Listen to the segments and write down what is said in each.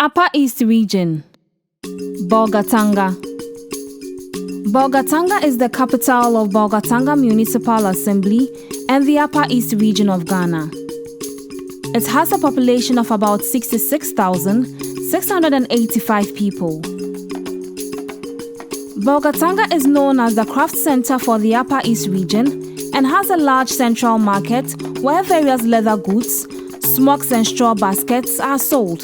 Upper East Region, Bolgatanga. Bolgatanga is the capital of Bolgatanga Municipal Assembly and the Upper East Region of Ghana. It has a population of about 66,685 people. Bolgatanga is known as the craft center for the Upper East Region and has a large central market where various leather goods, smocks and straw baskets are sold.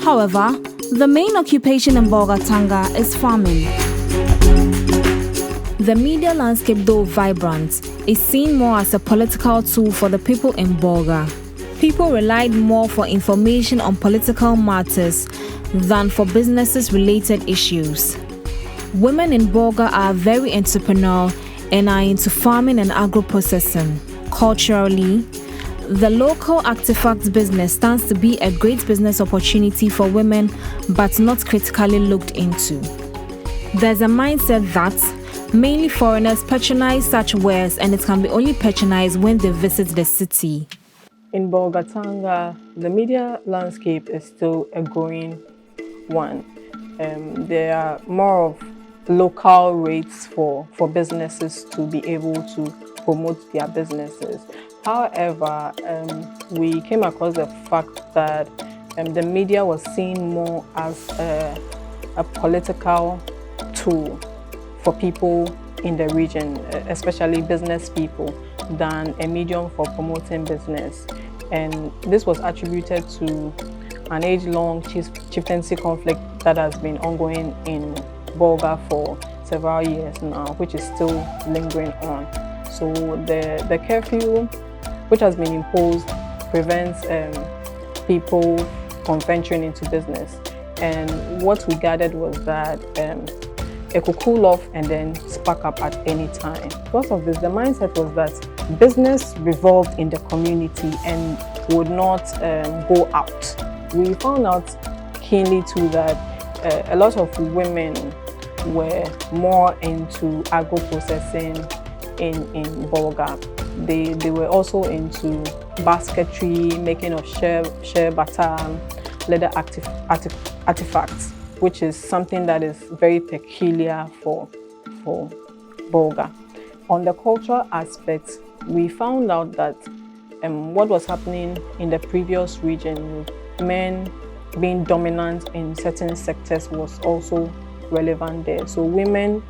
However, the main occupation in Bolgatanga is farming. The media landscape, though vibrant, is seen more as a political tool for the people in Bolga. People relied more for information on political matters than for businesses-related issues. Women in Bolga are very entrepreneurial and are into farming and agro-processing. Culturally, the local artifacts business stands to be a great business opportunity for women, but not critically looked into. There's a mindset that mainly foreigners patronize such wares, and it can be only patronized when they visit the city. In Bolgatanga, the media landscape is still a growing one. There are more of local rates for businesses to be able to promote their businesses. However, we came across the fact that the media was seen more as a political tool for people in the region, especially business people, than a medium for promoting business. And this was attributed to an age-long chieftaincy conflict that has been ongoing in Bolga for several years now, which is still lingering on. So the curfew, which has been imposed, prevents people from venturing into business. And what we gathered was that it could cool off and then spark up at any time. Because of this, the mindset was that business revolved in the community and would not go out. We found out keenly too that a lot of women were more into agro-processing in Bolga. They were also into basketry, making of shea butter, leather artifacts, which is something that is very peculiar for Bolga. On the cultural aspect, we found out that what was happening in the previous region, men being dominant in certain sectors, was also relevant there. So women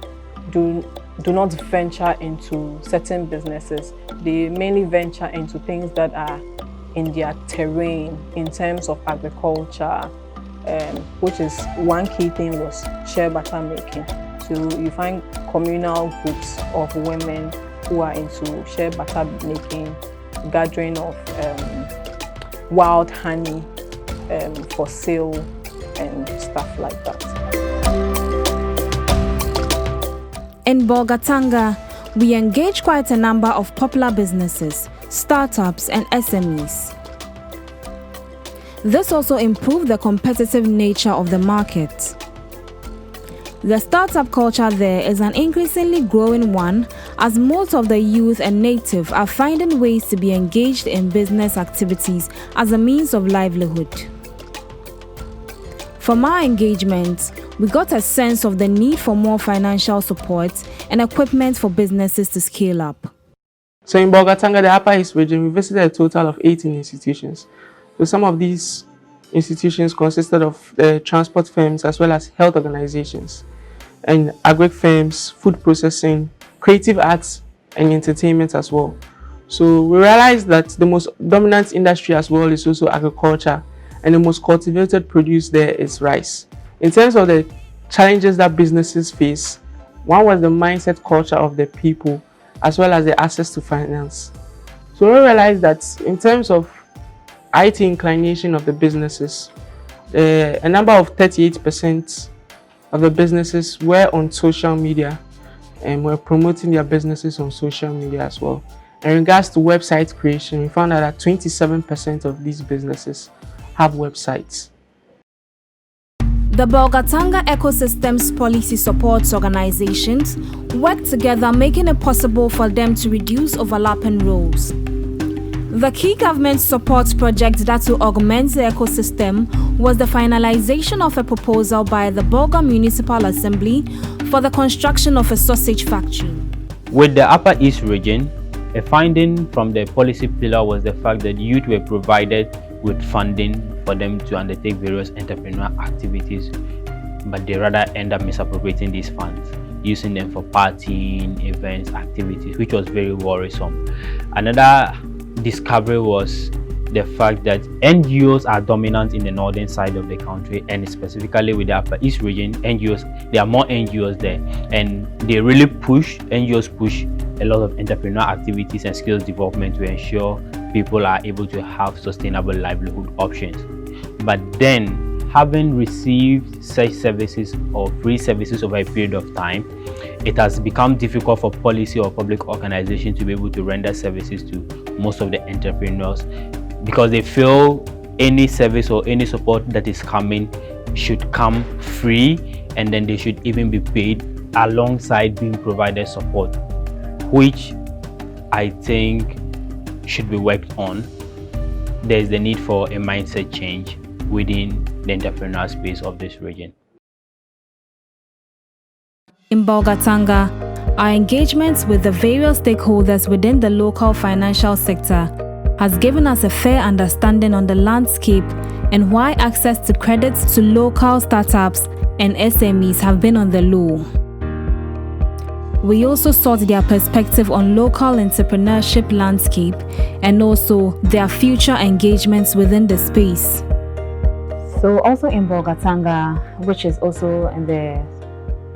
do not venture into certain businesses. They mainly venture into things that are in their terrain in terms of agriculture, which is one key thing was shea butter making. So you find communal groups of women who are into shea butter making, gathering of wild honey for sale and stuff like that. In Bolgatanga, we engage quite a number of popular businesses, startups and SMEs. This also improved the competitive nature of the market. The startup culture there is an increasingly growing one, as most of the youth and native are finding ways to be engaged in business activities as a means of livelihood. From our engagement, we got a sense of the need for more financial support and equipment for businesses to scale up. So in Bolgatanga, the Upper East region, we visited a total of 18 institutions. So some of these institutions consisted of transport firms as well as health organizations, and agri firms, food processing, creative arts, and entertainment as well. So we realized that the most dominant industry as well is also agriculture, and the most cultivated produce there is rice. In terms of the challenges that businesses face, one was the mindset culture of the people as well as the access to finance. So we realized that in terms of IT inclination of the businesses, a number of 38% of the businesses were on social media and were promoting their businesses on social media as well. In regards to website creation, we found out that 27% of these businesses have websites. The Bolgatanga Ecosystems Policy Supports organizations work together, making it possible for them to reduce overlapping roles. The key government support project that will augment the ecosystem was the finalization of a proposal by the Bolga Municipal Assembly for the construction of a sausage factory. With the Upper East region, a finding from the policy pillar was the fact that youth were provided with funding for them to undertake various entrepreneurial activities, but they rather end up misappropriating these funds, using them for partying, events, activities, which was very worrisome. Another discovery was the fact that NGOs are dominant in the northern side of the country, and specifically with the Upper East region, there are more NGOs there, and NGOs push a lot of entrepreneurial activities and skills development to ensure people are able to have sustainable livelihood options. But then, having received such services or free services over a period of time, it has become difficult for policy or public organizations to be able to render services to most of the entrepreneurs, because they feel any service or any support that is coming should come free, and then they should even be paid alongside being provided support, which I think should be worked on. There is the need for a mindset change within the entrepreneurial space of this region. In Bolgatanga, our engagements with the various stakeholders within the local financial sector has given us a fair understanding on the landscape and why access to credits to local startups and SMEs have been on the low. We also sought their perspective on local entrepreneurship landscape and also their future engagements within the space. So also in Bolgatanga, which is also in the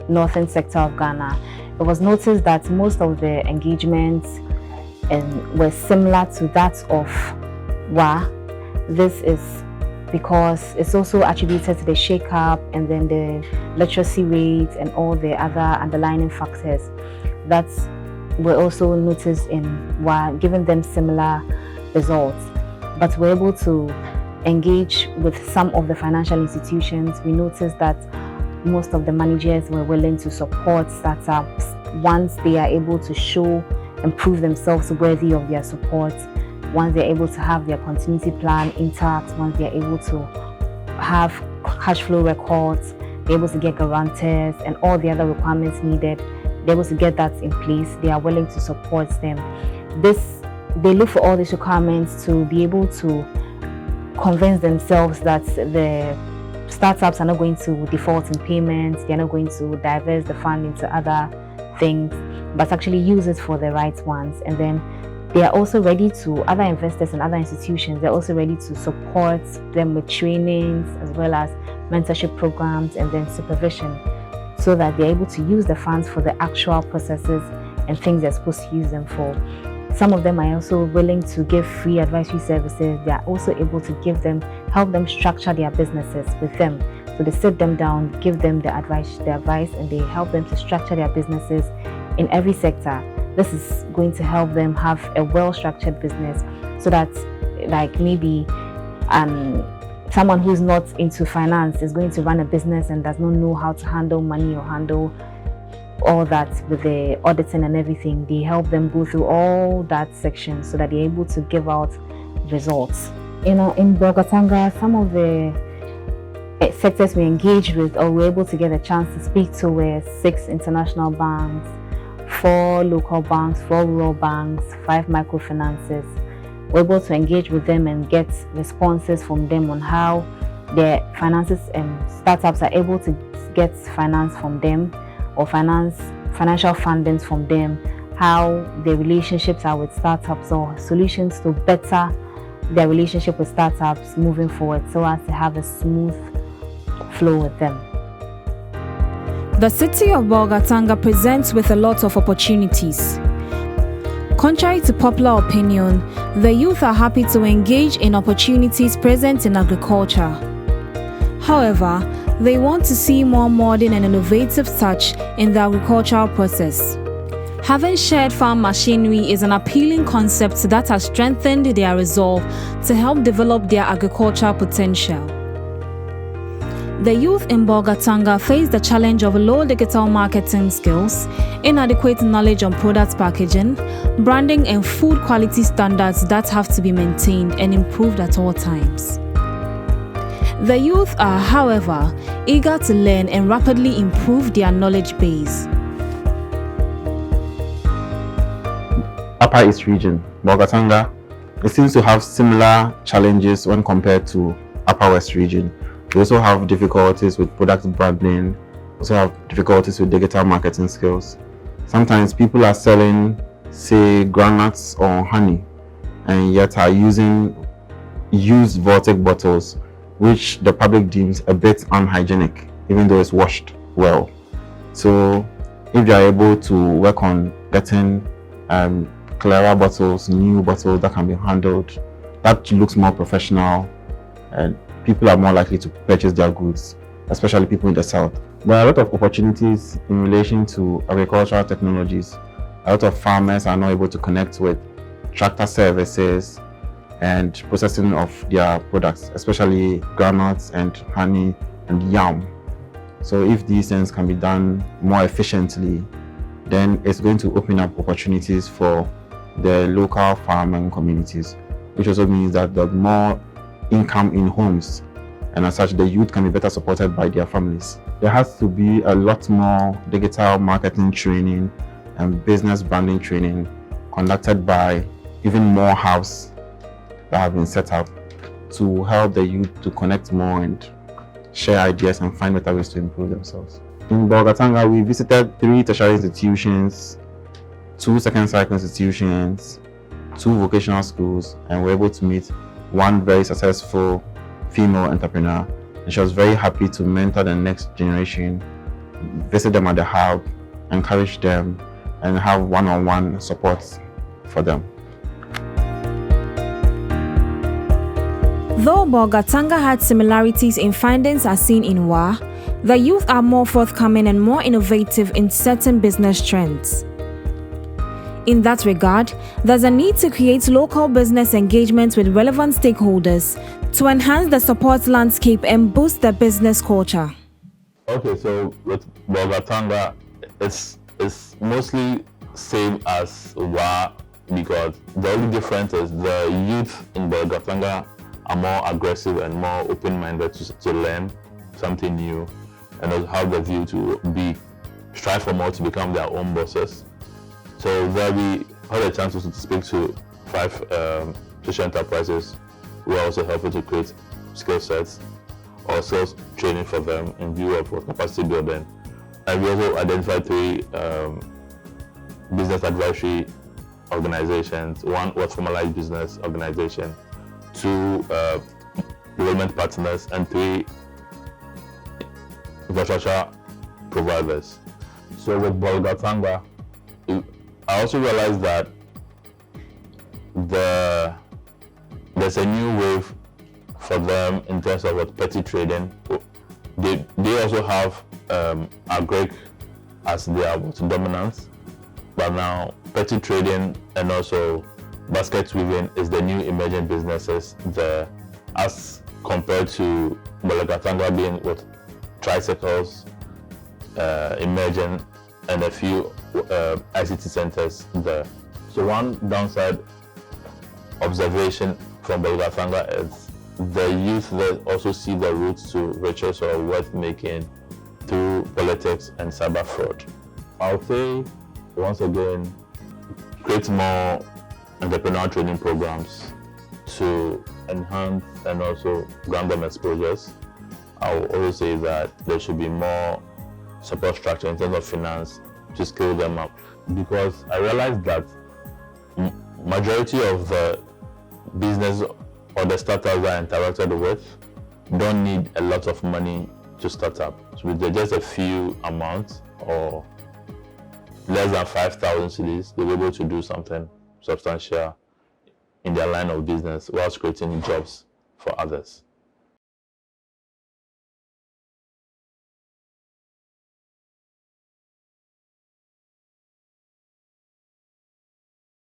northern sector of Ghana, it was noticed that most of the engagements were similar to that of WA. This is because it's also attributed to the shake-up and then the literacy rate and all the other underlying factors that were also noticed in WA, giving them similar results. But we're able to engage with some of the financial institutions. We noticed that most of the managers were willing to support startups once they are able to show and prove themselves worthy of their support, once they're able to have their continuity plan intact, once they're able to have cash flow records, they're able to get guarantors and all the other requirements needed, they're able to get that in place, they are willing to support them. They look for all these requirements to be able to convince themselves that the startups are not going to default in payments, they're not going to divert the fund into other things, but actually use it for the right ones. And then they are also ready to, other investors and other institutions, they're also ready to support them with trainings as well as mentorship programs and then supervision, so that they're able to use the funds for the actual processes and things they're supposed to use them for. Some of them are also willing to give free advisory services. They are also able to help them structure their businesses with them. So they sit them down, give them the advice, and they help them to structure their businesses in every sector. This is going to help them have a well-structured business, so that, like, maybe someone who's not into finance is going to run a business and does not know how to handle money or handle all that with the auditing and everything. They help them go through all that section so that they're able to give out results. In Bolgatanga, some of the sectors we engaged with or were able to get a chance to speak to were 6 international banks, 4 local banks, 4 rural banks, 5 microfinances. We're able to engage with them and get responses from them on how their finances and startups are able to get finance from them or financial fundings from them, how their relationships are with startups or solutions to better their relationship with startups moving forward so as to have a smooth flow with them. The city of Bolgatanga presents with a lot of opportunities. Contrary to popular opinion, the youth are happy to engage in opportunities present in agriculture. However, they want to see more modern and innovative touch in the agricultural process. Having shared farm machinery is an appealing concept that has strengthened their resolve to help develop their agricultural potential. The youth in Bolgatanga face the challenge of low digital marketing skills, inadequate knowledge on product packaging, branding and food quality standards that have to be maintained and improved at all times. The youth are, however, eager to learn and rapidly improve their knowledge base. Upper East region, Bolgatanga, it seems to have similar challenges when compared to Upper West region. We also have difficulties with product branding, also have difficulties with digital marketing skills. Sometimes people are selling, say, groundnuts or honey, and yet are using used Vortic bottles, which the public deems a bit unhygienic, even though it's washed well. So if they are able to work on getting clearer bottles, new bottles that can be handled, that looks more professional, and people are more likely to purchase their goods, especially people in the south. There are a lot of opportunities in relation to agricultural technologies. A lot of farmers are not able to connect with tractor services and processing of their products, especially groundnuts and honey and yam. So if these things can be done more efficiently, then it's going to open up opportunities for the local farming communities, which also means that there's more income in homes, and as such the youth can be better supported by their families. There has to be a lot more digital marketing training and business branding training conducted by even more hubs that have been set up to help the youth to connect more and share ideas and find better ways to improve themselves. In Bolgatanga, we visited 3 tertiary institutions, 2 second cycle institutions, 2 vocational schools, and were able to meet one very successful female entrepreneur. And she was very happy to mentor the next generation, visit them at the hub, encourage them, and have one-on-one support for them. Though Bolgatanga had similarities in findings as seen in WA, the youth are more forthcoming and more innovative in certain business trends. In that regard, there's a need to create local business engagements with relevant stakeholders to enhance the support landscape and boost the business culture. Okay, so with Bolgatanga, it's mostly same as WA, because the only difference is the youth in Bolgatanga are more aggressive and more open-minded to learn something new, and also have the view to strive for more, to become their own bosses. So there we had a chance to speak to 5 social enterprises who are also helping to create skill sets or sales training for them in view of capacity building. And we also identified 3 business advisory organizations. 1 was formalized business organization, 2 development partners, and 3 infrastructure providers. So with Bolgatanga, I also realized that there's a new wave for them in terms of what petty trading. They also have agric as their dominance, but now petty trading and also basket weaving is the new emerging businesses there, as compared to Bolgatanga being with tricycles emerging and a few ICT centers there. So one downside observation from Bolgatanga is the youth that also see the routes to riches or wealth making through politics and cyber fraud. I'll say, once again, create more entrepreneurial training programs to enhance and also grant them exposures. I will also say that there should be more support structure in terms of finance to scale them up, because I realized that majority of the business or the startups I interacted with don't need a lot of money to start up. So with just a few amounts or less than 5,000 cedis, they're able to do something substantial in their line of business whilst creating jobs for others.